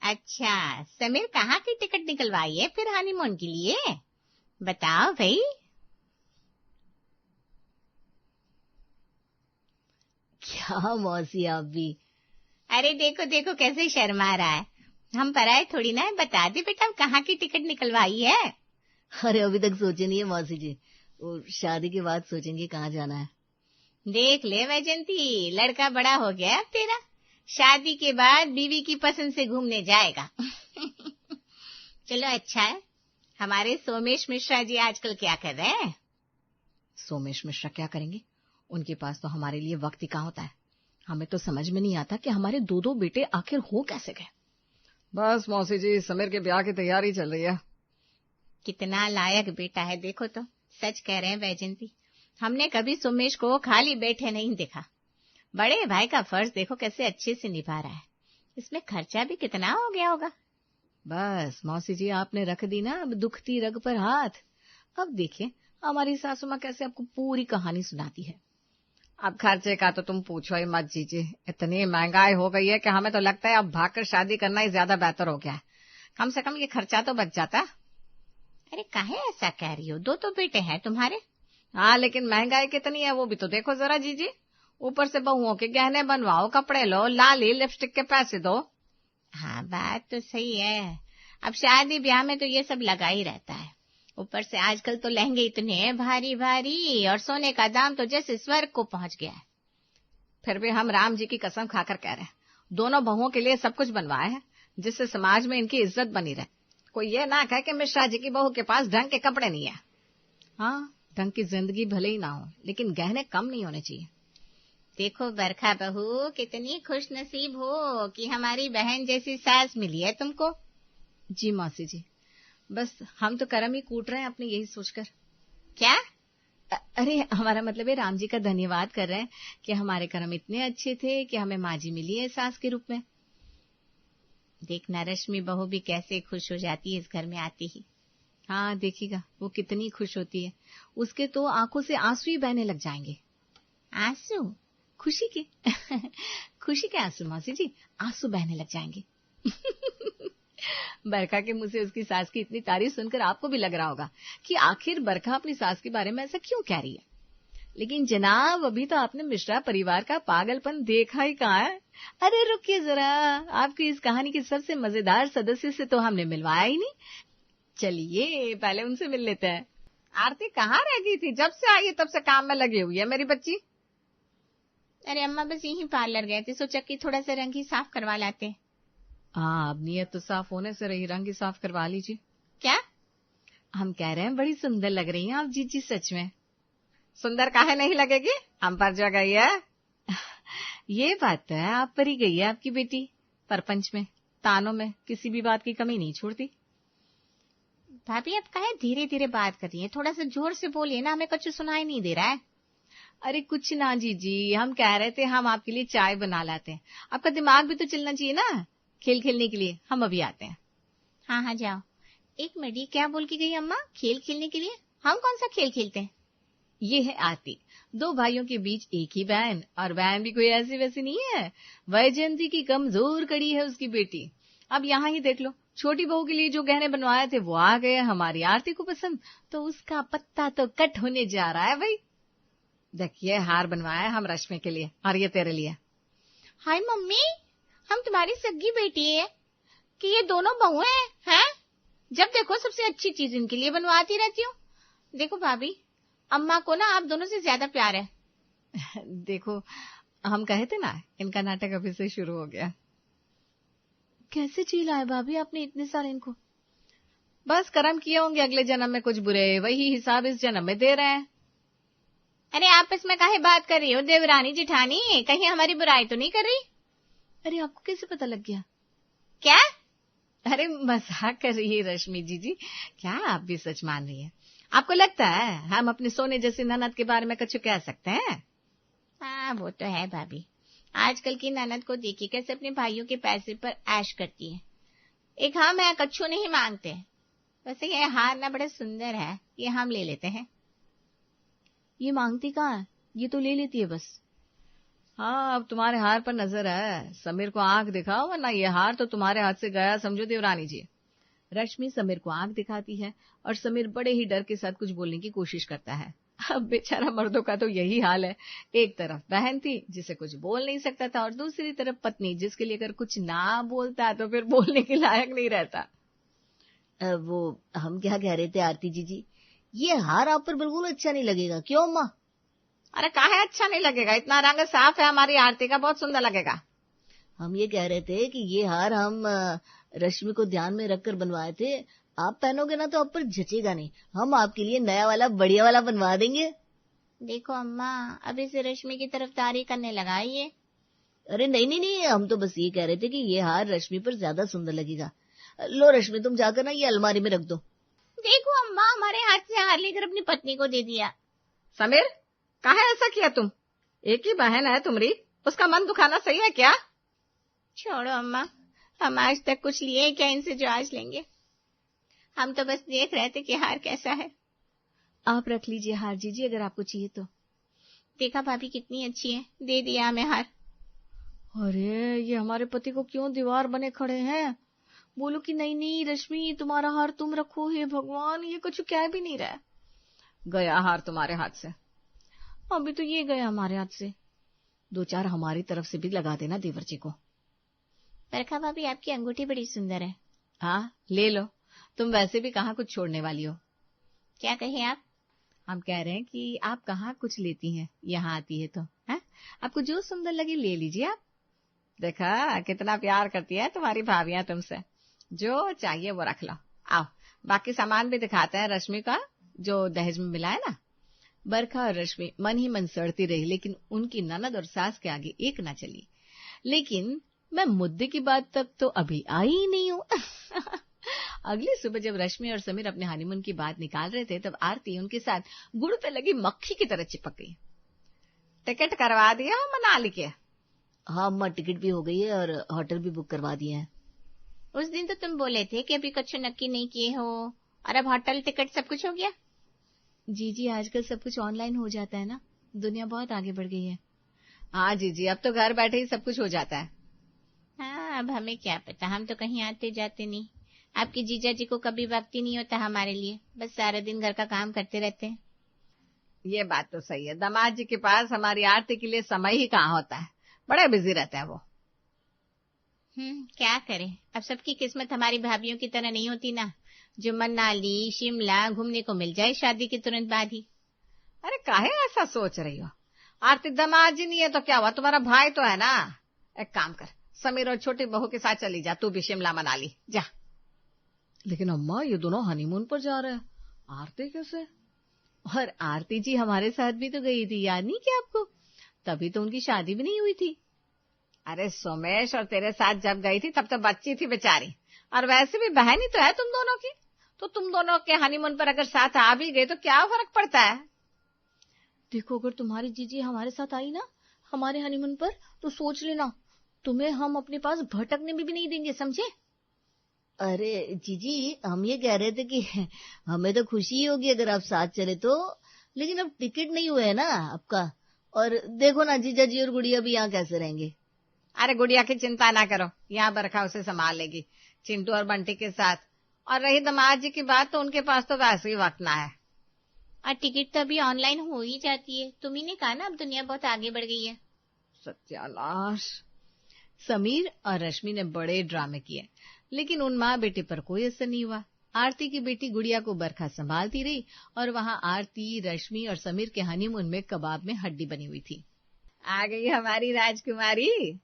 अच्छा, समीर कहाँ की टिकट निकलवाई है फिर हनीमून के लिए? बताओ भाई। क्या मौसी आप भी? अरे देखो देखो कैसे शर्मा रहा है। हम पराए थोड़ी ना है, बता दे बेटा कहाँ की टिकट निकलवाई है। अरे अभी तक सोचे नहीं है मौसी जी, वो शादी के बाद सोचेंगे कहाँ जाना है। देख ले वैजंती, लड़का बड़ा हो गया अब तेरा, शादी के बाद बीवी की पसंद से घूमने जाएगा। चलो अच्छा है। हमारे सोमेश मिश्रा जी आजकल क्या कर रहे हैं? सोमेश मिश्रा क्या करेंगे, उनके पास तो हमारे लिए वक्त ही कहाँ होता है। हमें तो समझ में नहीं आता कि हमारे दो दो बेटे आखिर हो कैसे गए। बस मौसी जी, समीर के ब्याह की तैयारी चल रही है। कितना लायक बेटा है देखो तो। सच कह रहे हैं वैजंती, हमने कभी सोमेश को खाली बैठे नहीं देखा। बड़े भाई का फर्ज देखो कैसे अच्छे से निभा रहा है। इसमें खर्चा भी कितना हो गया होगा। बस मौसी जी, आपने रख दी ना अब दुखती रग पर हाथ। अब देखिए हमारी सासू माँ कैसे आपको पूरी कहानी सुनाती है। अब खर्चे का तो तुम पूछो ही मत जीजी, इतनी महंगाई हो गई है कि हमें तो लगता है अब भागकर शादी करना ही ज्यादा बेहतर हो गया है। कम से कम ये खर्चा तो बच जाता। अरे काहे ऐसा कह रही हो, दो तो बेटे हैं तुम्हारे। हाँ, लेकिन महंगाई कितनी है वो भी तो देखो जरा जीजी। ऊपर से बहुओं के गहने बनवाओ, कपड़े लो, लाली लिपस्टिक के पैसे दो। हाँ बात तो सही है। अब शादी ब्याह में तो ये सब लगा ही रहता है। ऊपर से आजकल तो लहंगे इतने भारी भारी और सोने का दाम तो जैसे स्वर्ग को पहुंच गया है। फिर भी हम राम जी की कसम खाकर कह रहे हैं, दोनों बहुओं के लिए सब कुछ बनवाए हैं जिससे समाज में इनकी इज्जत बनी रहे। कोई ये ना कहे कि मिश्रा जी की बहू के पास ढंग के कपड़े नहीं है। हाँ, ढंग की जिंदगी भले ही ना हो, लेकिन गहने कम नहीं होने चाहिए। देखो बरखा बहू, कितनी खुश नसीब हो कि हमारी बहन जैसी सास मिली है तुमको। जी मौसी जी, बस हम तो करम ही कूट रहे हैं अपने यही सोचकर। क्या? अरे हमारा मतलब है राम जी का धन्यवाद कर रहे हैं कि हमारे कर्म इतने अच्छे थे कि हमें माँ जी मिली है सास के रूप में। देखना रश्मि बहू भी कैसे खुश हो जाती है इस घर में आती ही। हाँ देखिएगा वो कितनी खुश होती है, उसके तो आंखों से आंसू ही बहने लग जाएंगे। आंसू? खुशी के खुशी के आंसू मौसी जी, आंसू बहने लग जाएंगे। बरखा के मुंह से उसकी सास की इतनी तारीफ सुनकर आपको भी लग रहा होगा कि आखिर बरखा अपनी सास के बारे में ऐसा क्यों कह रही है। लेकिन जनाब अभी तो आपने मिश्रा परिवार का पागलपन देखा ही कहाँ है। अरे रुकिए जरा, आपकी इस कहानी के सबसे मजेदार सदस्य से तो हमने मिलवाया ही नहीं। चलिए पहले उनसे मिल लेते हैं। आरती कहाँ रह गई थी? जब से आई है तब से काम में लगी हुई है मेरी बच्ची। अरे अम्मा बस यहीं पार्लर गए थे, सोचा कि थोड़ा सा रंग ही साफ करवा लाते। हाँ, अब नियत तो साफ होने से रही, रंग ही साफ करवा लीजिए। क्या? हम कह रहे हैं बड़ी सुंदर लग रही हैं आप जीजी, सच में। सुंदर काहे नहीं लगेगी, हम पर जो गई है। ये बात तो है, आप पर ही गई है आपकी बेटी। परपंच में तानों में किसी भी बात की कमी नहीं छोड़ती। भाभी अब काहे धीरे धीरे बात कर रही है, थोड़ा सा जोर से बोलिए ना, हमें कुछ सुनाई नहीं दे रहा है। अरे कुछ ना जीजी, हम कह रहे थे हम आपके लिए चाय बना लाते हैं, आपका दिमाग भी तो चलना चाहिए ना खेल खेलने के लिए। हम अभी आते हैं। हाँ हाँ जाओ। एक मिनट, ये क्या बोल के गई अम्मा? खेल खेलने के लिए? हम कौन सा खेल खेलते हैं? ये है आरती, दो भाइयों के बीच एक ही बहन, और बहन भी कोई ऐसी वैसी नहीं है, वैजयंती की कमजोर कड़ी है उसकी बेटी। अब यहाँ ही देख लो, छोटी बहू के लिए जो गहने बनवाए थे वो आ गए, हमारी आरती को पसंद, तो उसका पत्ता तो कट होने जा रहा है भाई। देखिए हार बनवाया हम रश्मि के लिए, और ये तेरे लिए। हाय मम्मी, हम तुम्हारी सगी बेटी है कि ये दोनों बहू हैं? जब देखो सबसे अच्छी चीज इनके लिए बनवाती रहती हूँ। देखो भाभी, अम्मा को ना आप दोनों से ज्यादा प्यार है। देखो हम कहे थे ना, इनका नाटक अभी से शुरू हो गया। कैसे चिल्लाए भाभी आपने इतने सारे इनको? बस कर्म किए होंगे अगले जन्म में कुछ बुरे, वही हिसाब इस जन्म में दे रहे हैं। अरे आपस में काहे बात कर रही हो देवरानी जिठानी, कहीं हमारी बुराई तो नहीं कर रही? अरे आपको कैसे पता लग गया? क्या? अरे मजाक कर रही है रश्मि जी, क्या आप भी सच मान रही है? आपको लगता है हम अपने सोने जैसे ननद के बारे में कुछ कह सकते हैं? हाँ वो तो है भाभी, आजकल की ननद को देखिए कैसे अपने भाइयों के पैसे पर ऐश करती है। एक हम है, कच्छू नहीं मांगते। वैसे ये हार ना बड़ा सुंदर है, ये हम ले लेते हैं। ये मांगती कहाँ है, ये तो ले लेती है बस। हाँ, अब तुम्हारे हार पर नजर है। समीर को आंख दिखाओ, वरना ये हार तो तुम्हारे हाथ से गया, समझो देवरानी जी। रश्मि समीर को आंख दिखाती है और समीर बड़े ही डर के साथ कुछ बोलने की कोशिश करता है। अब बेचारा मर्दों का तो यही हाल है। एक तरफ बहन थी जिसे कुछ बोल नहीं सकता था, और दूसरी तरफ पत्नी जिसके लिए अगर कुछ ना बोलता तो फिर बोलने के लायक नहीं रहता। वो हम क्या कह रहे थे आरती जी, ये हार आप पर बिल्कुल अच्छा नहीं लगेगा, क्यों अम्मा? अरे काहे अच्छा नहीं लगेगा, इतना रंग साफ है हमारी आरती का, बहुत सुंदर लगेगा। हम ये कह रहे थे कि ये हार हम रश्मि को ध्यान में रखकर बनवाए थे, आप पहनोगे ना तो आप पर जचेगा नहीं, हम आपके लिए नया वाला बढ़िया वाला बनवा देंगे। देखो अम्मा, अभी से रश्मि की तरफदारी करने लगा ये। अरे नहीं नहीं नहीं, हम तो बस ये कह रहे थे कि ये हार रश्मि पर ज्यादा सुंदर लगेगा। लो रश्मि, तुम जाकर ना ये अलमारी में रख दो। देखो अम्मा, हमारे हाथ से हार लेकर अपनी पत्नी को दे दिया। समीर, काहे ऐसा किया तुम? एक ही बहन है तुम्हारी, उसका मन दुखाना सही है क्या? छोड़ो अम्मा, हम आज तक कुछ लिए क्या इनसे जो आज लेंगे। हम तो बस देख रहे थे कि हार कैसा है। आप रख लीजिए हार जीजी, अगर आपको चाहिए तो। देखा भाभी कितनी अच्छी है, दे दिया हमें हार। अरे ये हमारे पति को क्यों दीवार बने खड़े हैं। बोलो कि नहीं नहीं रश्मि, तुम्हारा हार तुम रखो। हे भगवान, ये कुछ कह भी नहीं रहा। गया हार तुम्हारे हाथ से। अभी तो ये गया हमारे हाथ से। 2-4 हमारी तरफ से भी लगा देना देवर जी को। बरखा भाभी, आपकी अंगूठी बड़ी सुंदर है। हाँ ले लो, तुम वैसे भी कहाँ कुछ छोड़ने वाली हो। क्या कहे आप? हम कह रहे हैं कि आप कहाँ कुछ लेती हैं, यहाँ आती है तो है, आपको जो सुंदर लगे ले लीजिए आप। देखा कितना प्यार करती है तुम्हारी भाभियां तुमसे, जो चाहिए वो रख लो। आओ बाकी सामान भी दिखाते हैं रश्मि का, जो दहेज में मिला है ना। बरखा और रश्मि मन ही मन सड़ती रही, लेकिन उनकी ननद और सास के आगे एक ना चली। लेकिन मैं मुद्दे की बात तक तो अभी आई ही नहीं हूँ। अगली सुबह जब रश्मि और समीर अपने हनीमून की बात निकाल रहे थे, तब आरती उनके साथ गुड़ पे लगी मक्खी की तरह चिपक गई। टिकट करवा दिया मनाली के? हाँ अम्मा, टिकट भी हो गई है और होटल भी बुक करवा दिए हैं। उस दिन तो तुम बोले थे कि अभी कुछ नक्की नहीं किए हो, और अब होटल टिकट सब कुछ हो गया। जी आजकल सब कुछ ऑनलाइन हो जाता है ना, दुनिया बहुत आगे बढ़ गई है। हाँ जी, अब तो घर बैठे ही सब कुछ हो जाता है। हाँ, अब हमें क्या पता, हम तो कहीं आते जाते नहीं। आपके जीजा जी को कभी वक्त ही नहीं होता हमारे लिए, बस सारा दिन घर का काम करते रहते हैं। ये बात तो सही है, दामाद जी के पास हमारी आरती के लिए समय ही कहाँ होता है, बड़े बिजी रहते हैं वो। क्या करें, अब सबकी किस्मत हमारी भाभीियों की तरह नहीं होती ना, जो मनाली शिमला घूमने को मिल जाए शादी के तुरंत बाद ही। अरे काहे ऐसा सोच रही हो? आरती दामाद जी नहीं है तो क्या हुआ, तुम्हारा भाई तो है ना। एक काम कर, समीर और छोटी बहू के साथ चली जा, तू भी शिमला मनाली जा। लेकिन अम्मा, ये दोनों हनीमून पर जा रहे हैं, आरती कैसे? और आरती जी हमारे साथ भी तो गई थी, याद नहीं क्या आपको? तभी तो उनकी शादी भी नहीं हुई थी। अरे सोमेश और तेरे साथ जब गई थी तब तो बच्ची थी बेचारी, और वैसे भी बहन ही तो है तुम दोनों की, तो तुम दोनों के हनीमून पर अगर साथ आ भी गए तो क्या फर्क पड़ता है। देखो, अगर तुम्हारी जीजी हमारे साथ आई ना हमारे हनीमून पर, तो सोच लेना तुम्हें हम अपने पास भटकने में भी नहीं देंगे, समझे? अरे जीजी, हम ये कह रहे थे कि हमें तो खुशी ही होगी अगर आप साथ चले तो, लेकिन अब टिकट नहीं हुआ है ना आपका, और देखो ना जीजा जी और गुड़िया भी यहाँ कैसे रहेंगे। अरे गुड़िया की चिंता ना करो, यहाँ बरखा उसे संभाल लेगी चिंटू और बंटी के साथ। और रही दामाद जी की बात, तो उनके पास तो वैसे ही वक्त ना है, और टिकट तो अभी ऑनलाइन हो ही जाती है। तुम्ही ने कहा ना, अब दुनिया बहुत आगे बढ़ गई है। सत्यानाश। समीर और रश्मि ने बड़े ड्रामे किए, लेकिन उन माँ बेटे पर कोई असर नहीं हुआ। आरती की बेटी गुड़िया को बरखा संभालती रही, और वहाँ आरती, रश्मि और समीर के हनीमून में कबाब में हड्डी बनी हुई थी। आ गई हमारी राजकुमारी।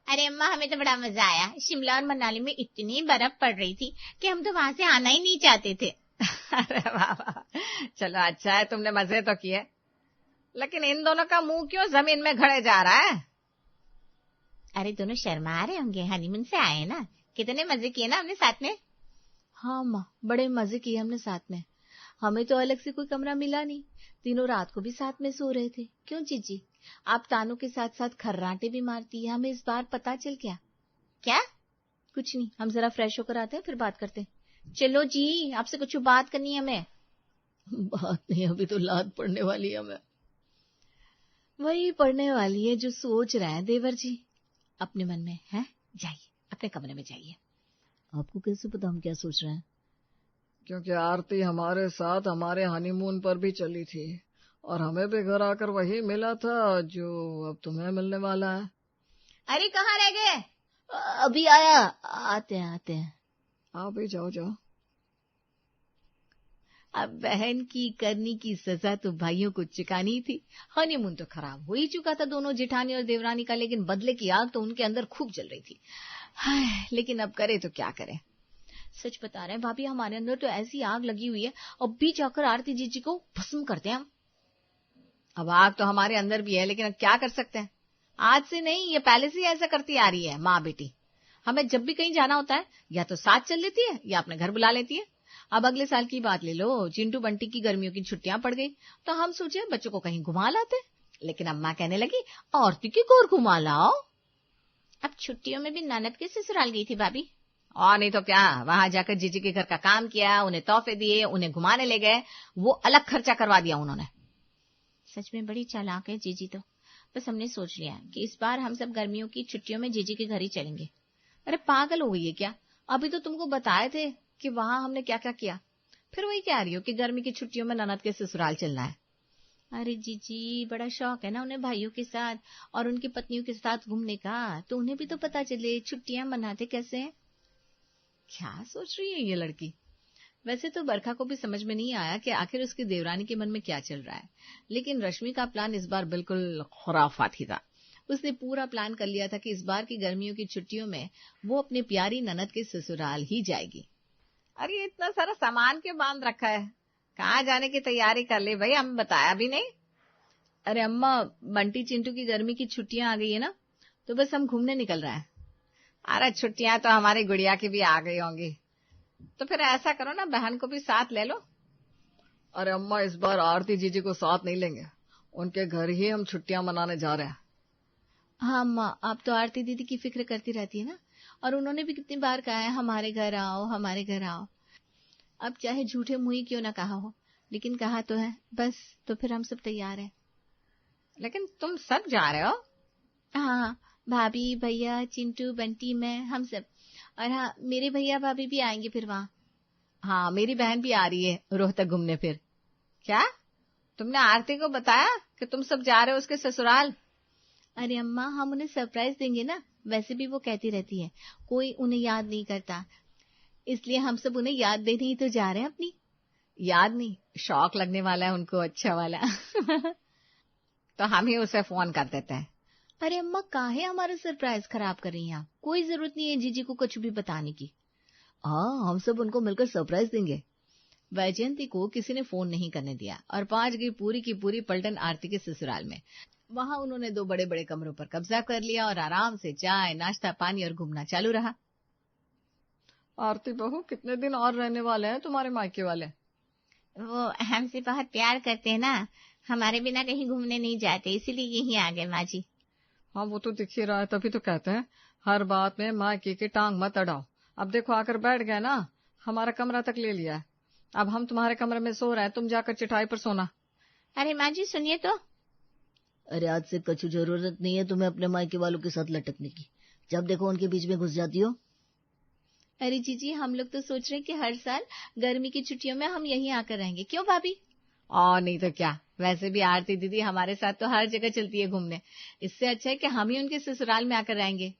अरे अम्मा, हमें तो बड़ा मजा आया। शिमला और मनाली में इतनी बर्फ पड़ रही थी कि हम तो वहां से आना ही नहीं चाहते थे। अरे वाह, चलो अच्छा है, तुमने मजे तो किए, लेकिन इन दोनों का मुंह क्यों जमीन में घड़े जा रहा है? अरे दोनों शर्मा रहे होंगे, हनीमून से आए ना। कितने मजे किए ना हमने साथ में। हाँ माँ, बड़े मजे किए हमने साथ में। हमें तो अलग से कोई कमरा मिला नहीं, तीनों रात को भी साथ में सो रहे थे। क्यों जीजी, आप तानों के साथ साथ खर्राटे भी मारती है, हमें इस बार पता चल गया। क्या? कुछ नहीं, हम जरा फ्रेश होकर आते हैं, फिर बात करते हैं। चलो जी, आपसे कुछ बात करनी है हमें। बात नहीं, अभी तो लात पड़ने वाली है हमें। वही पढ़ने वाली है जो सोच रहे हैं देवर जी अपने मन में। है, जाइए अपने कमरे में जाइए। आपको कैसे पता हम क्या सोच रहे हैं? क्योंकि आरती हमारे साथ हमारे हनीमून पर भी चली थी और हमें भी घर आकर वही मिला था जो अब तुम्हें मिलने वाला है। अरे कहाँ रह गए? अभी आया, आते हैं। आप भी जाओ। अब बहन की करनी की सजा तो भाइयों को चुकानी थी। हनीमून तो खराब हो ही चुका था दोनों जेठानी और देवरानी का, लेकिन बदले की आग तो उनके अंदर खूब जल रही थी। हाय, लेकिन अब करे तो क्या करे। सच बता रहे हैं भाभी, हमारे अंदर तो ऐसी आग लगी हुई है, अब भी जाकर आरती जीजी को भस्म करते हैं हम। अब आग तो हमारे अंदर भी है, लेकिन अब क्या कर सकते हैं। आज से नहीं, ये पहले से ही ऐसा करती आ रही है माँ बेटी। हमें जब भी कहीं जाना होता है या तो साथ चल लेती है या अपने घर बुला लेती है। अब अगले साल की बात ले लो, चिंटू बंटी की गर्मियों की छुट्टियां पड़ गई तो हम सोचे बच्चों को कहीं घुमा लाते, लेकिन अम्मा कहने लगी आरती की गोर घुमा लाओ। अब छुट्टियों में भी ननद के ससुराल गई थी भाभी। और नहीं तो क्या, वहां जाकर जीजी के घर का काम किया, उन्हें तोहफे दिए, उन्हें घुमाने ले गए, वो अलग खर्चा करवा दिया उन्होंने। सच में बड़ी चालाक है जीजी तो। बस हमने सोच लिया कि इस बार हम सब गर्मियों की छुट्टियों में जीजी के घर ही चलेंगे। अरे पागल हो गई है क्या? अभी तो तुमको बताए थे कि वहां हमने क्या क्या किया, फिर वही कह रही हो कि गर्मी की छुट्टियों में ननद के ससुराल चलना है। अरे जीजी, बड़ा शौक है ना उन्हें भाइयों के साथ और उनकी पत्नियों के साथ घूमने का, तो उन्हें भी तो पता चले छुट्टियां मनाते कैसे हैं। क्या सोच रही है ये लड़की। वैसे तो बरखा को भी समझ में नहीं आया कि आखिर उसकी देवरानी के मन में क्या चल रहा है, लेकिन रश्मि का प्लान इस बार बिल्कुल खुराफाती था। उसने पूरा प्लान कर लिया था कि इस बार की गर्मियों की छुट्टियों में वो अपनी प्यारी ननद के ससुराल ही जाएगी। अरे इतना सारा सामान क्यों बांध रखा है, कहाँ जाने की तैयारी कर ले भाई, हमें बताया भी नहीं। अरे अम्मा, बंटी चिंटू की गर्मी की छुट्टियां आ गई है ना, तो बस हम घूमने निकल रहे हैं। अरे छुट्टियां तो हमारी गुड़िया की भी आ गई होंगी, तो फिर ऐसा करो ना, बहन को भी साथ ले लो। अरे अम्मा, इस बार आरती जीजी को साथ नहीं लेंगे, उनके घर ही हम छुट्टियां मनाने जा रहे हैं। हाँ अम्मा, आप तो आरती दीदी की फिक्र करती रहती है ना, और उन्होंने भी कितनी बार कहा है हमारे घर आओ, हमारे घर आओ। अब चाहे झूठे मुंह क्यों ना कहा हो, लेकिन कहा तो है। बस तो फिर हम सब तैयार हैं। लेकिन तुम सब जा रहे हो? हाँ, भाभी, भैया, चिंटू, बंटी, मैं, हम सब। और हाँ, मेरे भैया भाभी भी आएंगे फिर वहाँ। हाँ, मेरी बहन भी आ रही है रोहतक घूमने फिर। क्या तुमने आरती को बताया कि तुम सब जा रहे हो उसके ससुराल? अरे अम्मा, हम उन्हें सरप्राइज देंगे ना, वैसे भी वो कहती रहती है कोई उन्हें याद नहीं करता, इसलिए हम सब उन्हें याद देने ही तो जा रहे हैं अपनी। याद नहीं, शौक लगने वाला है उनको, अच्छा वाला। तो हम ही उसे फोन कर देते हैं। अरे अम्मा, काहे हमारा सरप्राइज खराब कर रही हैं आप? कोई जरूरत नहीं है जीजी को कुछ भी बताने की। हाँ, हम सब उनको मिलकर सरप्राइज देंगे। वैजयंती को किसी ने फोन नहीं करने दिया और पहुंच गई पूरी की पूरी पलटन आरती के ससुराल में। वहां उन्होंने 2 बड़े बड़े कमरों पर कब्जा कर लिया और आराम से चाय, नाश्ता, पानी और घूमना चालू रहा। आरती बहू, कितने दिन और रहने वाले हैं तुम्हारे मायके वाले? वो हमसे बहुत प्यार करते हैं ना, हमारे बिना कहीं घूमने नहीं जाते, इसीलिए यहीं आ गए माँ जी। हाँ, वो तो दिख ही रहा है, तभी तो कहते हैं हर बात में मायके की टांग मत अड़ाओ। अब देखो आकर बैठ गए ना, हमारा कमरा तक ले लिया है। अब हम तुम्हारे कमरे में सो रहे हैं, तुम जाकर चटाई पर सोना। अरे माँ जी सुनिए तो। अरे आज से कछु जरूरत नहीं है तुम्हें अपने मायके वालों के साथ लटकने की, जब देखो उनके बीच में घुस जाती हो। अरे जीजी, हम लोग तो सोच रहे हैं कि हर साल गर्मी की छुट्टियों में हम यहीं आकर रहेंगे, क्यों भाभी? और नहीं तो क्या, वैसे भी आरती दीदी हमारे साथ तो हर जगह चलती है घूमने, इससे अच्छा है कि हम ही उनके ससुराल में आकर रहेंगे।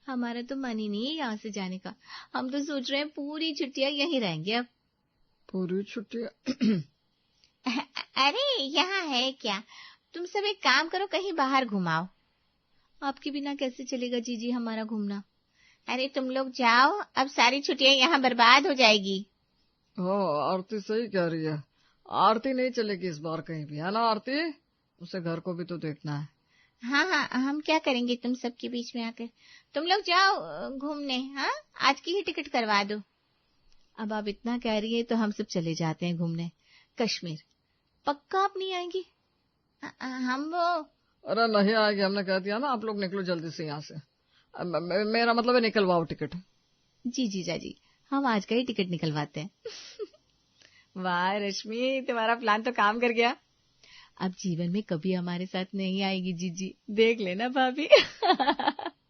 हमारा तो मन ही नहीं है यहाँ से जाने का, हम तो सोच रहे हैं पूरी छुट्टियां यहीं रहेंगे अब। पूरी छुट्टियां? अरे यहाँ है क्या, तुम सब एक काम करो, कहीं बाहर घुमाओ। आपके बिना कैसे चलेगा जीजी हमारा घूमना? अरे तुम लोग जाओ, अब सारी छुट्टियां यहाँ बर्बाद हो जाएगी। हाँ, आरती सही कह रही है, आरती नहीं चलेगी इस बार कहीं भी, है ना आरती? उसे घर को भी तो देखना है। हाँ हाँ, हम क्या करेंगे तुम सबके बीच में आकर, तुम लोग जाओ घूमने। हाँ, आज की ही टिकट करवा दो। अब आप इतना कह रही है तो हम सब चले जाते हैं घूमने कश्मीर। पक्का आप नहीं आएंगी? हम वो अरे नहीं आएगी, हमने कह दिया ना, आप लोग निकलो जल्दी से यहाँ से। मेरा मतलब है निकलवाओ टिकट। जी जीजा जी, हम आज का ही टिकट निकलवाते हैं। वाह रश्मि, तुम्हारा प्लान तो काम कर गया। अब जीवन में कभी हमारे साथ नहीं आएगी जीजी, देख लेना भाभी।